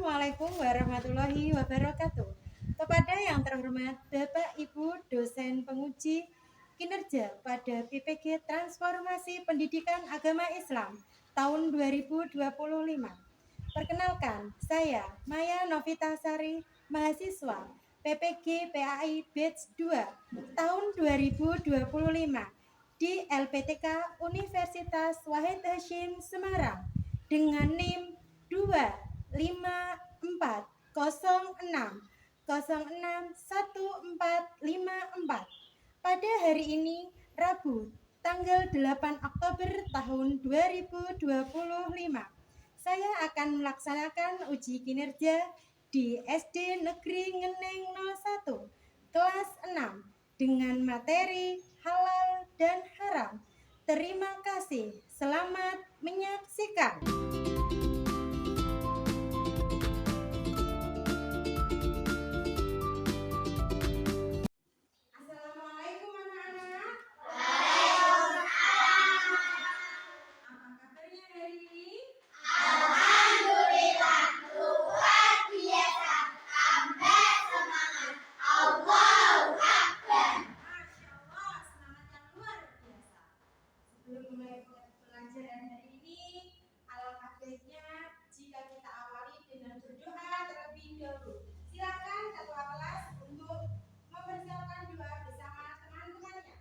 Assalamualaikum warahmatullahi wabarakatuh. Kepada yang terhormat Bapak Ibu dosen penguji kinerja pada PPG Transformasi Pendidikan Agama Islam tahun 2025. Perkenalkan, saya Maya Novita Sari, mahasiswa PPG PAI Batch 2 tahun 2025 di LPTK Universitas Wahid Hasyim Semarang dengan NIM 25406061454. Pada hari ini Rabu tanggal 8 Oktober tahun 2025 saya akan melaksanakan uji kinerja di SD Negeri Ngeneng 01 kelas 6 dengan materi halal dan haram. Terima kasih. Selamat menyaksikan. Assalamualaikum anak-anak. Apa kabarnya hari ini? Alhamdulillah, luar biasa, tambah semangat. Allahu Akbar. Masya Allah, semangat yang luar biasa. Sebelum mulai pelajaran hari ini, alangkah baiknya jika kita awali dengan berdoa terlebih dahulu. Silakan ketua kelas untuk mempersiapkan doa bersama teman-temannya.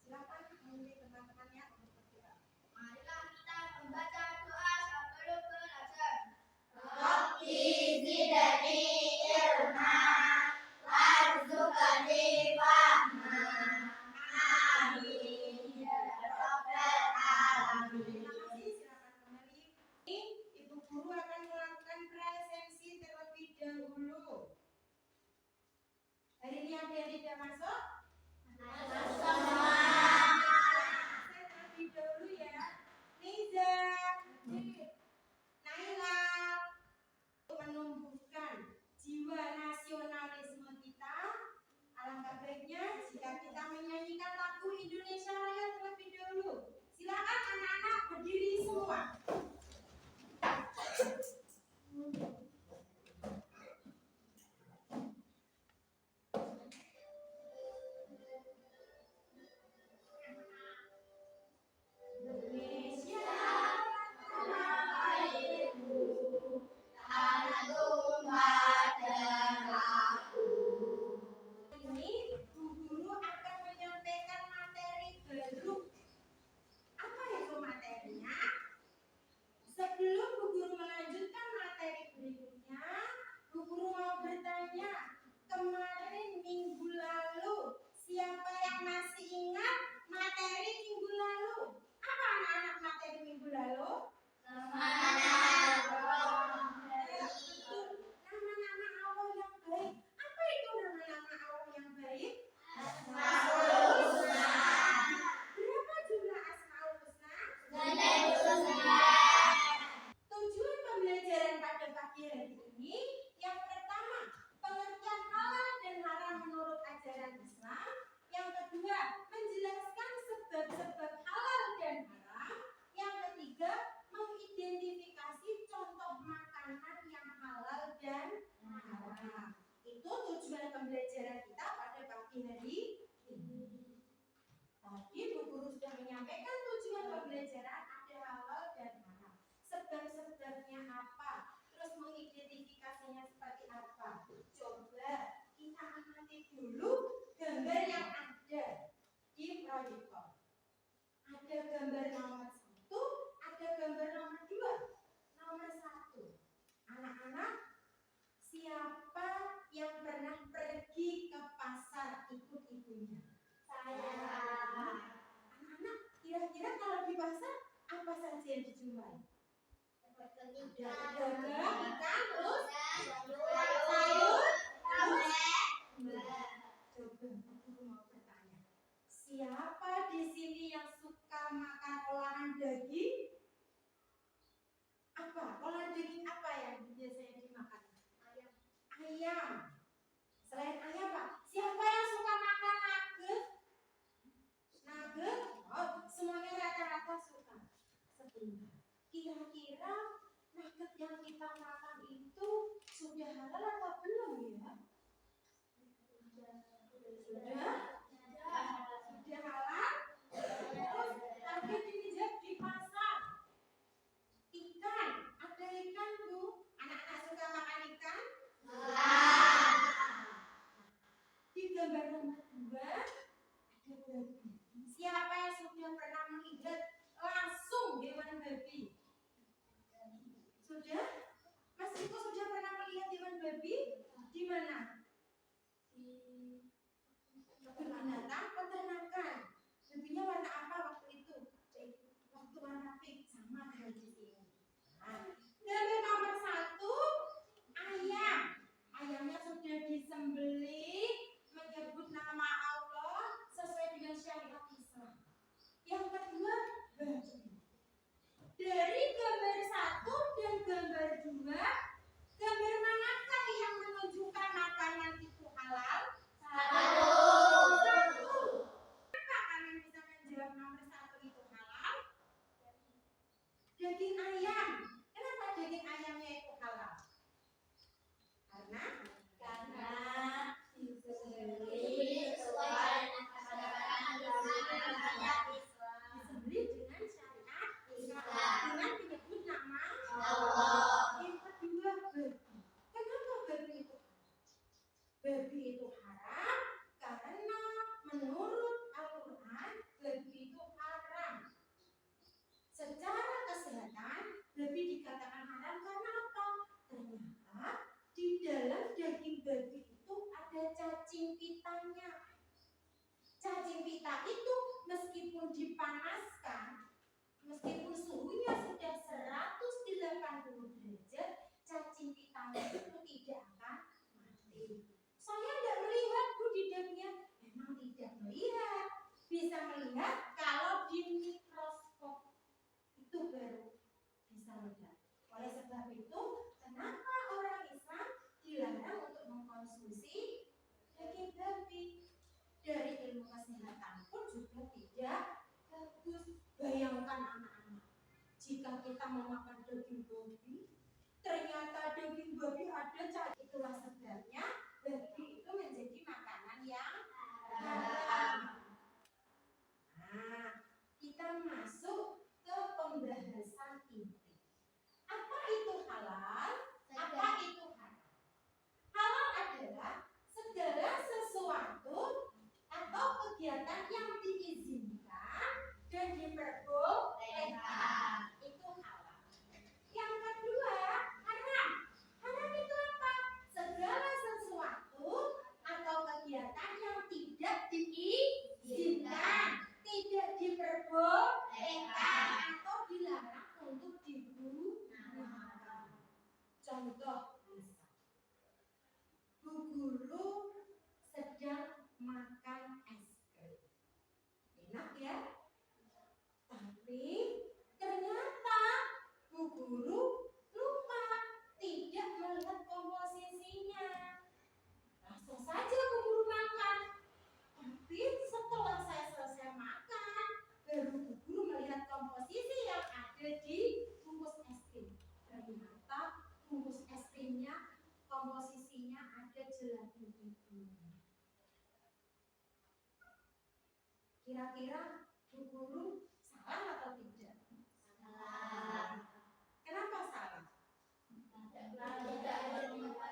Silakan memilih teman-temannya untuk berdoa. Marilah kita membaca doa sebelum belajar. Rabbi zidni ilma, warzuqni fahma. Amin ya rabbal alamin. Terima kasih, silakan kembali. Ibu guru akan melakukan presensi terlebih dahulu. Hari ini ada yang tidak masuk? Saya terlebih dahulu ya. Niza, Naila, menumbuhkan jiwa nasionalisme kita. Alangkah baiknya jika kita menyanyikan lagu Indonesia Raya terlebih dahulu. Silakan anak-anak berdiri semua. Indonesia Tanah airku, tanah tumpah darahku. ini Bu Guru akan menyampaikan materi baru. Apa itu materinya? Sebelum Bu Guru melanjutkan materi berikutnya, Bu Guru mau bertanya, kemarin minggu lalu siapa yang masih ingat materi minggu lalu? Apa anak-anak materi minggu lalu? Nama-nama Allah yang baik. Apa itu nama-nama Allah yang baik? Berapa jumlah Asmaul Husna? Tujuan pembelajaran pada pagi hari ini yang pertama, pengertian halal dan haram menurut ajaran Islam. Yang kedua, menjelaskan sebab-sebab halal dan haram. Yang ketiga, mengidentifikasi contoh makanan yang halal dan haram. Itu tujuan pembelajaran kita pada pagi hari ini. Tadi Bu Guru sudah menyampaikan tujuan pembelajaran ada halal dan haram. Sebab-sebabnya apa? Terus mengidentifikasinya seperti apa? Coba kita amati dulu gambar yang ada di proyektor. Ada gambar nomor 1, ada gambar nomor 2. Nomor 1. Anak-anak, siapa yang pernah pergi ke pasar ikut ibunya? Anak-anak, kira-kira kalau di pasar apa saja yang dijumpai? Dagang, ikan, terus sayur. Coba aku mau bertanya, siapa di sini yang suka makan olahan daging? Apa? Olahan daging apa yang biasanya dimakan? Ayam. Selain ayam, Pak, siapa yang suka makan nugget? Nugget babi. Siapa yang sudah pernah melihat langsung hewan babi? Sudah? Mas Iko sudah pernah melihat hewan babi? Di mana? Kebun binatang peternakan. Babinya warna apa waktu itu? Waktu warna pink, sama dengan di sini. Nah, gambar nomor 1, ayam. Ayamnya sudah disembelih menyebut nama Allah sesuai dengan syariat Islam. Yang kedua, babi. Dari gambar 1 dan gambar 2, gambar manakah yang menunjukkan makanan itu halal? Satu. Kenapa kalian bisa menjawab nomor 1 itu halal? Daging ayam. Kenapa daging ayamnya itu halal? Karena disembelih sesuai disembelih dengan syariat Islam dengan menyebut nama Allah. Yang kedua, babi. Kenapa babi itu haram? Babi itu haram karena menurut Al-Quran babi itu haram. Secara kesehatan babi dikatakan haram karena apa? Ternyata di dalam daging babi itu ada cacing pitanya. Cacing pita itu meskipun dipanaskan, meskipun suhunya sudah 180 derajat, cacing pitanya itu tidak akan mati. Saya tidak melihat Bu di dagingnya, memang tidak melihat. Bisa melihat kalau di mikroskop itu baru bisa melihat. Oleh sebab itu, kenapa orang Islam dilarang untuk mengkonsumsi daging babi? Dari ilmu kesehatan pun juga tidak bagus. Bayangkan anak-anak, jika kita memakan daging babi, ternyata daging babi ada cacing. Itulah sebabnya babi itu menjadi makanan yang haram. Nah, kita masuk ke pembahasan inti. Apa itu halal? Apa itu haram? Halal adalah segala sesuatu atau kegiatan yang diizinkan dan diperbolehkan. Itu halal. Yang kedua, haram. Haram itu apa? Segala sesuatu atau kegiatan yang tidak diizinkan, tidak diperbolehkan atau dilarang untuk digunakan. Contoh misal, Bu Guru sedang makan es krim. Enak ya? Tapi ternyata Bu Guru lupa tidak melihat komposisinya. Langsung saja Bu Guru makan. Tapi setelah saya selesai makan, baru Bu Guru melihat komposisi yang ada di bungkus es krim. Ternyata bungkus es krimnya komposisinya ada gelatin itu. Kira-kira Bu Guru salah atau tidak? Salah. Kenapa salah?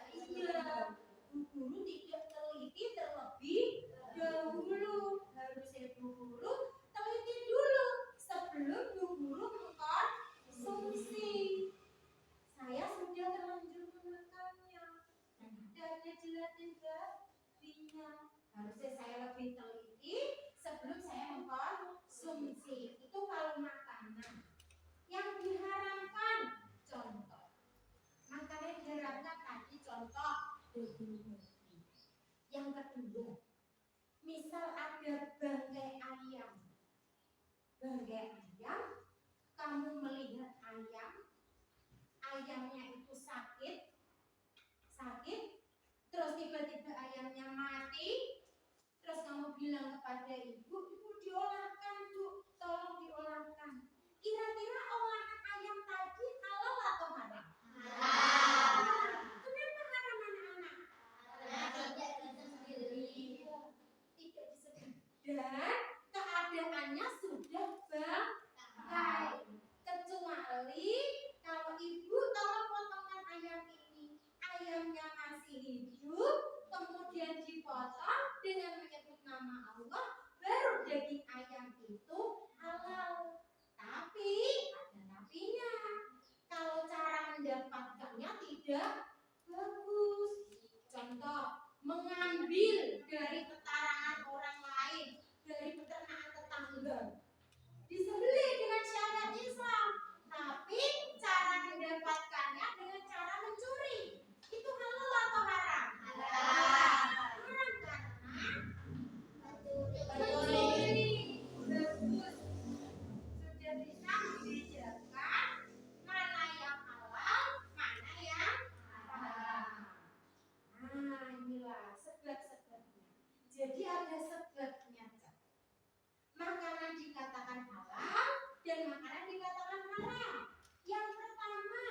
Iya. Bu Guru tidak teliti terlebih dahulu. Harusnya Bu Guru teliti dulu sebelum Bu Guru mengkonsumsi. Saya sudah terlanjur memakannya dan ada gelatin babinya. Harusnya saya lebih teliti sebelum saya mengkonsumsi. Itu kalau makanan. Yang diharamkan, contoh makanan yang diharamkan tadi contoh daging babi. Yang kedua, misal ada bangkai ayam. Bangkai ayam, kamu melihat ayamnya itu sakit, terus tiba-tiba ayamnya mati, terus kamu bilang kepada ibu diolahkan Bu, tolong diolahkan. Kira-kira olahan ayam tadi halal atau haram? Haram. Kenapa haram anak-anak? Karena tidak disembelih. Tidak disembelih. Dan keadaannya sudah bangkai. Kecuali kalau ibu tolong potongkan ayam ini, ayamnya masih hidup, kemudian dipotong dengan menyebut nama Allah, baru mengambil dari petarangan orang lain, dari peternakan tetangga. Disembelih dengan syariat Islam, tapi cara mendapatkannya dengan cara mencuri. Itu halal atau haram? Haram karena mencuri. Bagus. Sudah bisa membedakan mana yang halal, mana yang haram. Nah, inilah sebab-sebabnya. Jadi ada sebabnya. Makanan dikatakan halal dan makanan dikatakan haram. Yang pertama,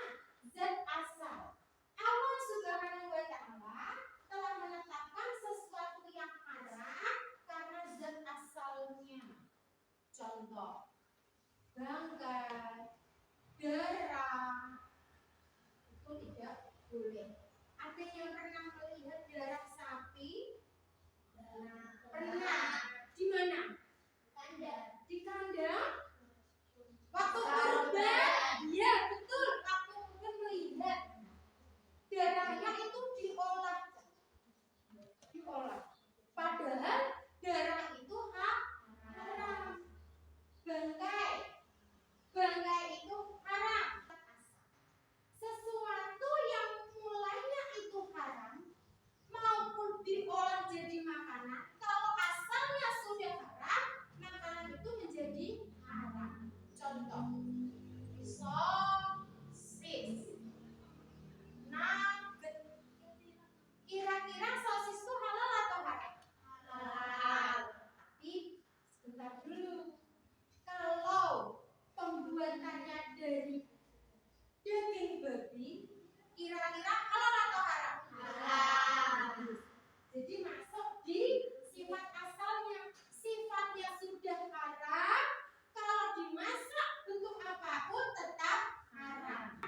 zat asal. Allah Subhanahu wa Ta'ala telah menetapkan sesuatu yang haram karena zat asalnya. Contoh, bangkai, darah itu tidak boleh. Ada yang pernah melihat darah sapi? Pernah. Di mana? Di kandang. Waktu kurban, ya betul. Waktu kurban melihat darahnya itu diolah. Padahal darah itu haram. Bangkai itu haram. Sesuatu yang mulainya itu haram maupun diolah jadi makanan, kalau asalnya sudah haram, makanan itu menjadi haram. Contoh, sosis, nugget. Kira-kira sosis itu halal atau haram? Halal. Tapi sebentar dulu. Kalau pembuatannya dari daging babi, kira-kira halal atau haram? Halal. Jadi masuk di sifat asalnya. Sifatnya sudah haram, kalau dimasak bentuk apapun tetap haram.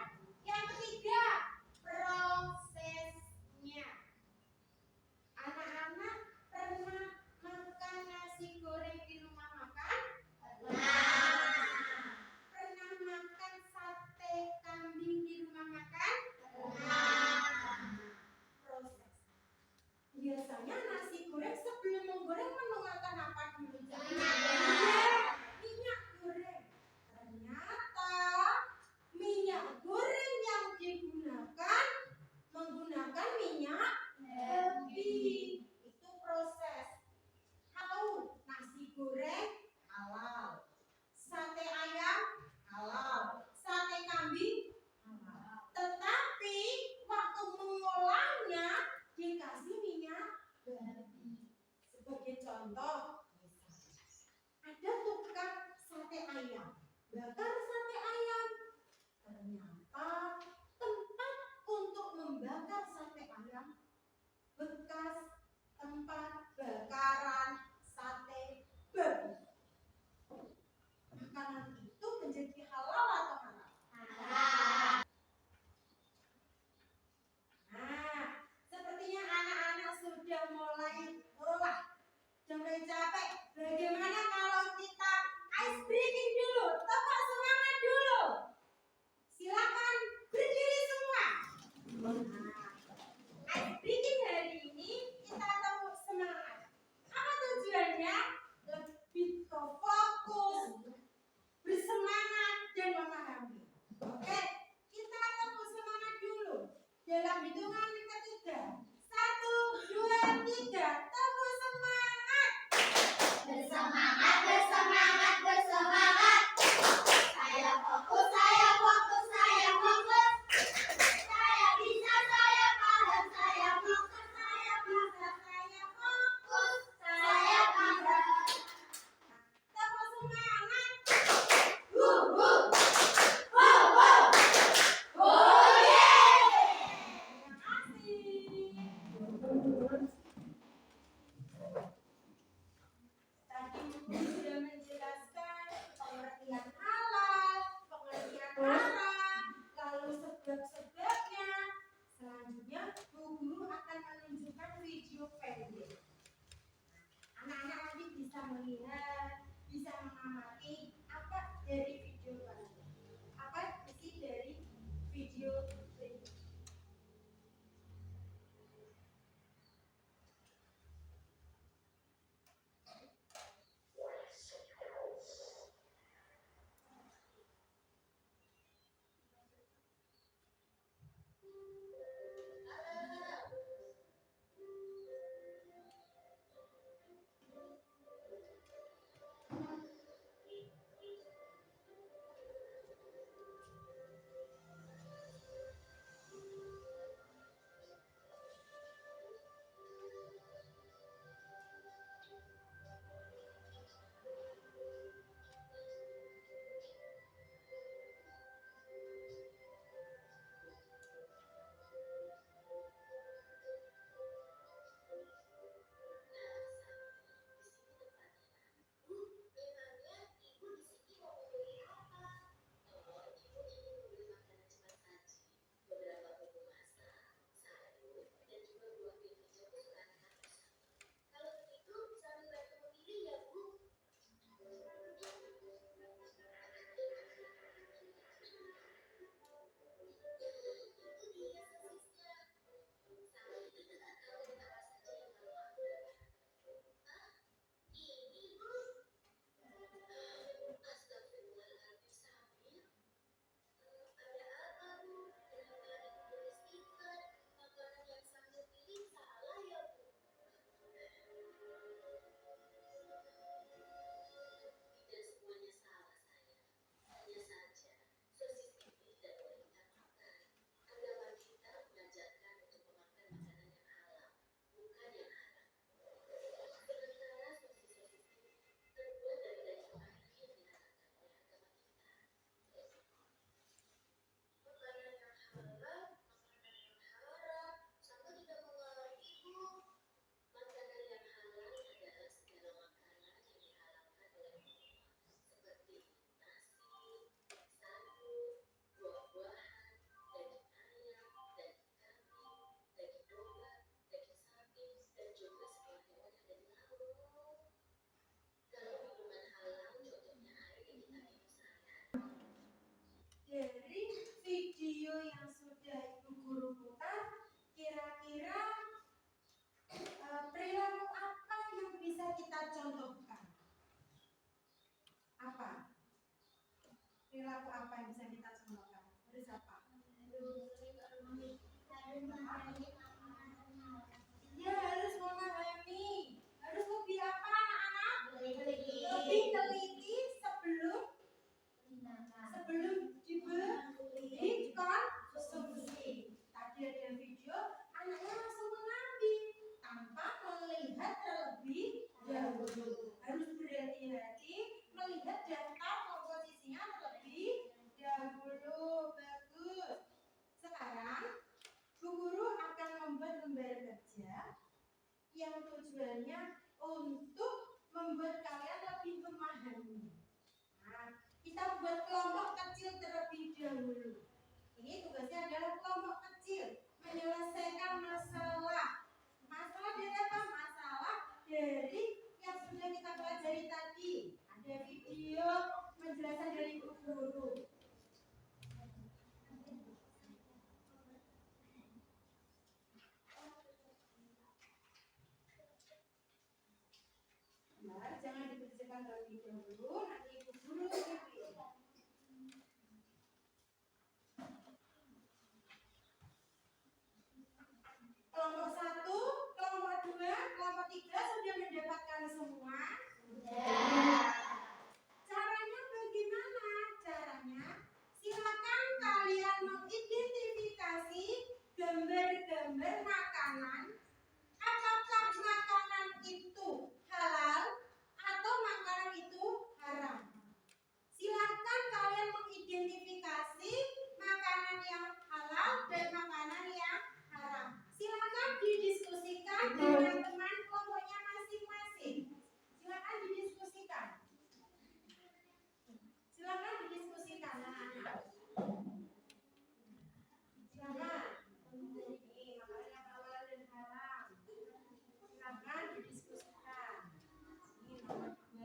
Yang ketiga, prosesnya. Anak-anak pernah makan nasi goreng di rumah makan? Pernah. Pernah makan sate kambing di rumah makan? Pernah. Proses. Biasanya nasi goreng sebelum menggoreng menggunakan apa dulu? Minyak goreng. Ternyata minyak goreng yang digunakan menggunakan minyak lebih. Itu proses. Tahu nasi goreng halal, sate ayam halal, sate kambing halal. Tetapi waktu mengolahnya dikasih minyak babi. Sebagai contoh, ada tukang sate ayam, bakar sate ayam. Ternyata tempat untuk membakar sate ayam bekas tempat bakaran sate babi. Makanan itu menjadi halal atau haram? Halal. Nah, sepertinya anak-anak sudah mulai lelah, sudah mulai capek. Bagaimana kalau kita ice breaking dulu? Tepuk semangat dulu. Silakan berdiri semua. Ice breaking hari ini kita tepuk semangat. Apa tujuannya? Lebih ke fokus, bersemangat dan memahami. Oke, kita tepuk semangat dulu. Dalam hitungan ketiga. 1, 2, 3. Tepuk semangat. Bersemangat, bersemangat, bersemangat. Saya fokus, saya fokus, saya fokus. Saya bisa, saya paham, saya fokus, saya bisa, saya fokus, saya paham. Tepuk semangat. Oh yeah. Terima kasih. Tadi Ibu sudah menjelaskan pengertian halal, pengertian haram, lalu sebab-sebabnya. Selanjutnya, Bu Guru akan menunjukkan video pendek. Anak-anak nanti bisa melihat, bisa mengamati apa dari video tadi. Apa isi dari video berikut. Dari video yang sudah Ibu Guru putar, kira-kira perilaku apa yang bisa kita contohkan? Apa? Perilaku apa yang bisa kita contohkan? Harus apa? Iya, harus memahami. Harus lebih apa anak-anak? Lebih teliti sebelum diberi konsumsi. Tadi ada video, anaknya langsung mengambil tanpa melihat terlebih dahulu. Harus berhati-hati melihat daftar komposisinya terlebih dahulu. Bagus. Sekarang Bu Guru akan membuat lembar kerja yang tujuannya untuk membuat kalian lebih memahami. Nah, kita buat kelompok kecil terlebih dahulu. Ini tugasnya adalah kelompok kecil, menyelesaikan masalah. Masalah dari apa? Masalah dari yang sudah kita pelajari tadi. Ada video penjelasan dari Bu Guru. Nah, jangan dikerjakan terlebih dahulu, nanti Ibu Guru review. Kelompok 1, kelompok 2, kelompok 3 sudah mendapatkan semua? Caranya bagaimana? Caranya silakan kalian mengidentifikasi gambar-gambar makanan. Apakah makanan itu halal atau makanan itu haram? Silakan kalian mengidentifikasi makanan yang halal dan makanan yang haram. Silakan didiskusikan dengan teman kelompoknya masing-masing. Silakan didiskusikan. Silakan didiskusikan anak-anak. Silakan. Ini makanan yang halal dan haram. Silakan didiskusikan. Ini nomor 2.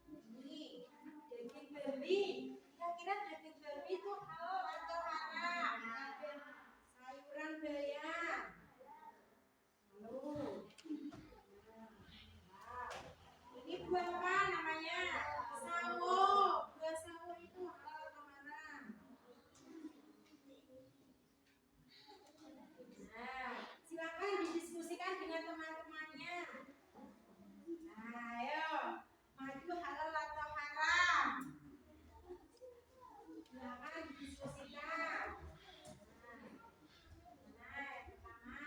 Ini daging babi. Kira-kira daging babi itu halal atau haram? Sayuran bayam. Lalu, ini buah apa namanya? Sawo. Buah sawo itu halal atau haram? Nah, silakan didiskusikan dengan teman-temannya. Nah, ayo, madu halal atau haram? Silakan didiskusikan. Nah, yang pertama.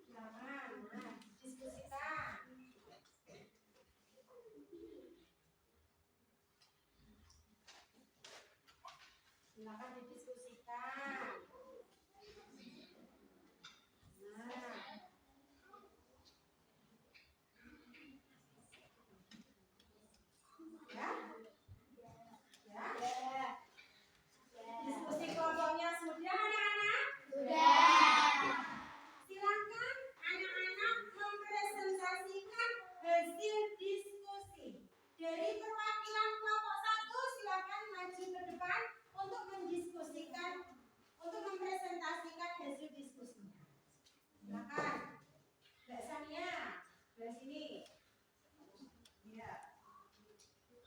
Silakan, nah, didiskusikan. Silakan didiskusikan. Nah, ya, diskusi kelompoknya sudah anak-anak? Silakan anak-anak mempresentasikan hasil diskusi. Dari perwakilan kelompok 1 silakan maju ke depan untuk mendiskusikan, untuk mempresentasikan hasil diskusinya. Silakan. Mbak Sania, dari sini. Ya.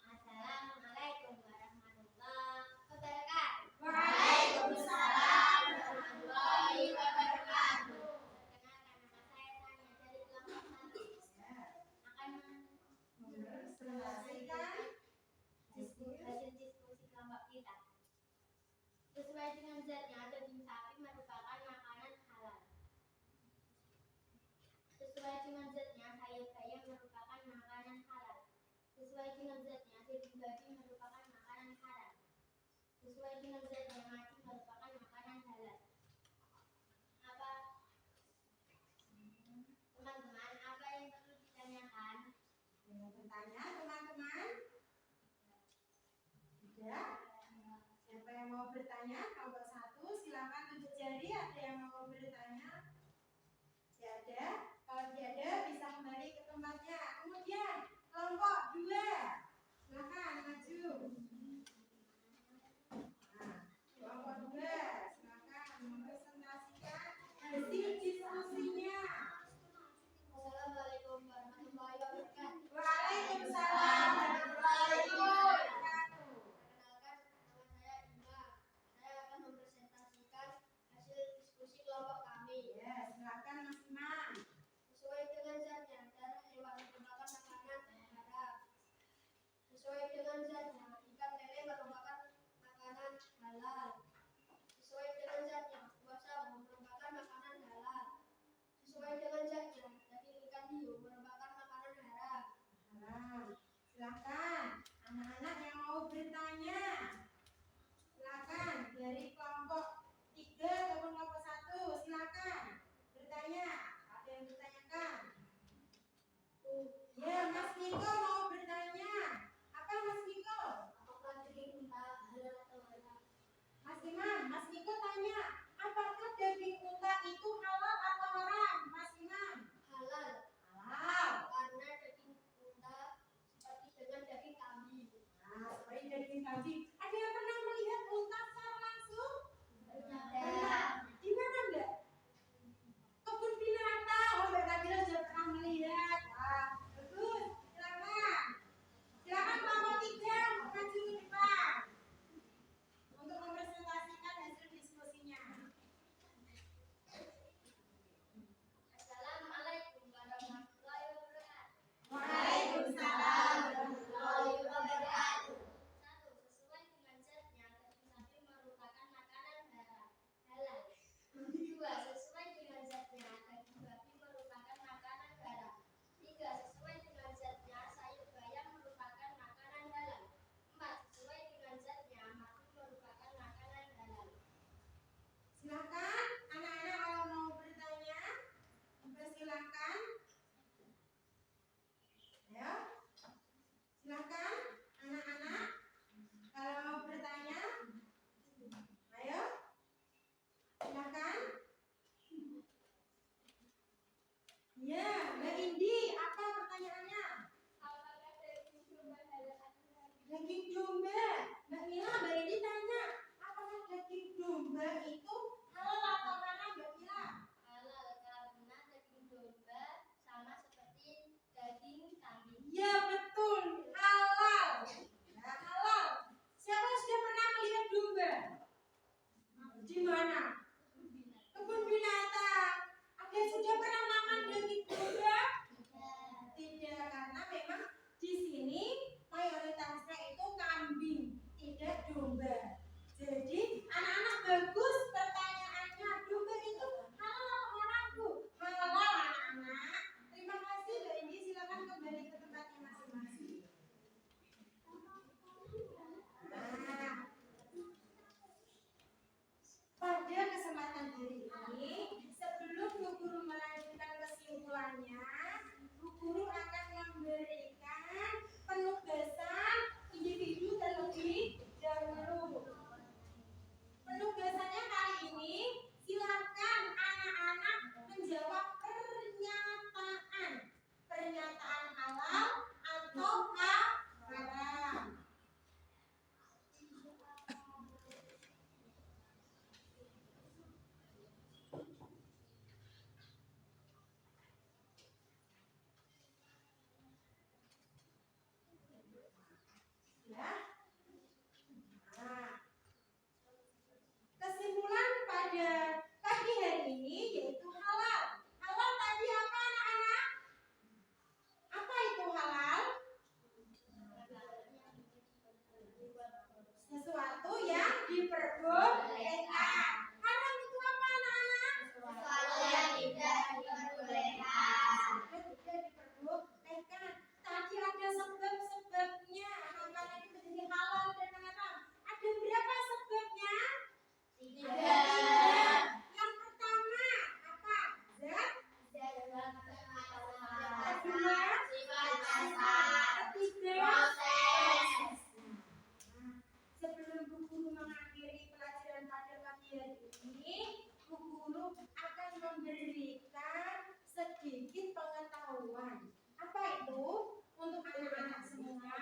Assalamualaikum warahmatullahi wabarakatuh. Waalaikumsalam warahmatullahi wabarakatuh. Perkenalkan, nama saya Sania dari kelompok 1. Akan mempresentasikan hasil diskusi kelompok kita. Sesuai dengan zatnya, daging sapi merupakan makanan halal. Sesuai dengan zatnya, sayur bayam merupakan makanan halal. Sesuai dengan zatnya, daging babi merupakan makanan haram. Sesuai dengan zatnya, madu merupakan makanan halal. Apa teman-teman, apa yang perlu ditanyakan? Yang bertanya teman-teman? Tidak? Siapa yang mau bertanya? Kelompok 1 silakan tunjuk jari. Ada yang mau bertanya? Tidak ada? Kalau tidak ada bisa kembali ke tempatnya. Sesuai dengan zatnya, ikan lele merupakan makanan halal. Sesuai dengan zatnya, buah sawo merupakan makanan halal. Sesuai dengan zatnya, daging ikan hiu merupakan makanan haram. Haram. Silakan anak-anak yang mau bertanya. Silakan dari kelompok 3 ataupun kelompok 1. Silakan bertanya. Ada yang bertanyakan? Ya, Mas Miko mau bertanya. Apa Mas Miko? Apakah daging unta halal atau haram? Mas Imam, Mas Miko tanya, apakah daging unta itu halal atau haram? Mas Imam. Halal. Halal. Karena daging unta seperti dengan daging kambing. Nah, seperti daging kambing. Ada yang pernah melihat unta secara langsung? Ada. Di mana enggak? Kebun binatang. Oh, Mbak Nabila sudah pernah melihat. Wah, bagus. Silakan. Silakan kelompok 3 maju ke depan untuk mempresentasikan hasil diskusinya. Assalamualaikum warahmatullahi wabarakatuh. Waalaikumsalam warahmatullahi wabarakatuh. 1. Sesuai dengan zatnya, daging sapi merupakan makanan halal. 2. Sesuai dengan zatnya, daging babi merupakan makanan haram. 3. Sesuai dengan zatnya, sayur bayam merupakan makanan halal. 4. Sesuai dengan zatnya, madu merupakan makanan halal. Silakan anak-anak kalau mau bertanya, persilakan. Ya. Silakan anak-anak kalau mau bertanya. Ayo. Silakan. Ya, Mbak Indi, apa pertanyaannya? Apakah daging domba halal atau haram? Daging domba. Mbak Mila, Mbak Indi tanya, apakah daging domba itu halal atau haram, Mbak Mila? Halal karena daging domba sama seperti daging kambing. Ya, betul. Halal. Ya, halal. Siapa yang sudah pernah melihat domba? Di mana? Kebun binatang. Ada yang sudah pernah makan daging domba? Tidak, karena memang di sini mayoritasnya itu kambing, tidak domba. Jadi anak-anak bagus pertanyaannya. Domba itu halal atau haram, Bu? Halal, anak-anak. Terima kasih, Mbak Indi. Silakan kembali ke tempatnya masing-masing. Nah, pada kesempatan hari ini, sebelum Bu Guru melanjutkan kesimpulannya, Bu Guru akan memberikan penugasan individu terlebih dahulu. Penugasannya kali ini, silakan anak-anak menjawab pernyataan halal atau haram. Ya. Nah, kesimpulan pada pagi hari ini yaitu halal. Halal tadi apa, anak-anak? Apa itu halal? Sesuatu yang diperbolehkan. Haram itu apa, anak-anak? Sesuatu yang tidak diperbolehkan. Tidak diperbolehkan. Tadi ada sebab-sebabnya makanan itu menjadi halal dan haram. Ada berapa sebabnya? 3. Yang pertama apa? Zat. Kedua, ketiga, Proses. Nah, sebelum Bu Guru mengakhiri pelajaran pada pagi hari ini, Bu Guru akan memberikan sedikit pengetahuan. Apa itu? Untuk anak-anak semua,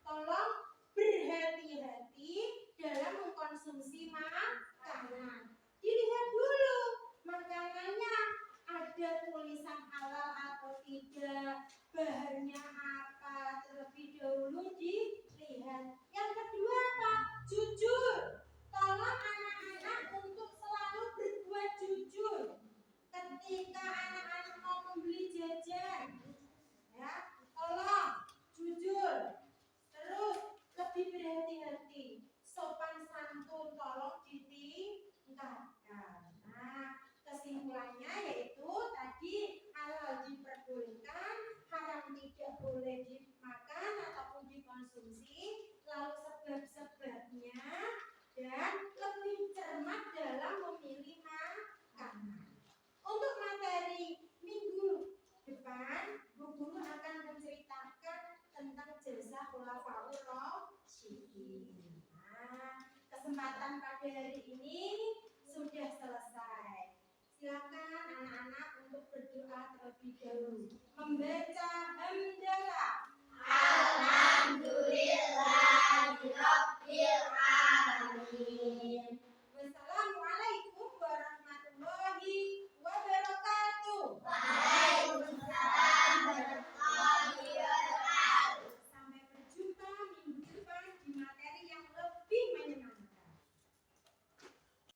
tolong berhati-hati dalam mengkonsumsi makanan. Dilihat dulu makanannya ada tulisan halal atau tidak, bahannya apa, terlebih dahulu dilihat. Yang kedua apa? Jujur. Tolong anak-anak untuk selalu berbuat jujur ketika anak-anak mau membeli jajan. Ya, tolong jujur. Terus kesempatan pada hari ini sudah selesai. Silakan anak-anak untuk berdoa terlebih dahulu. Membaca hamdalah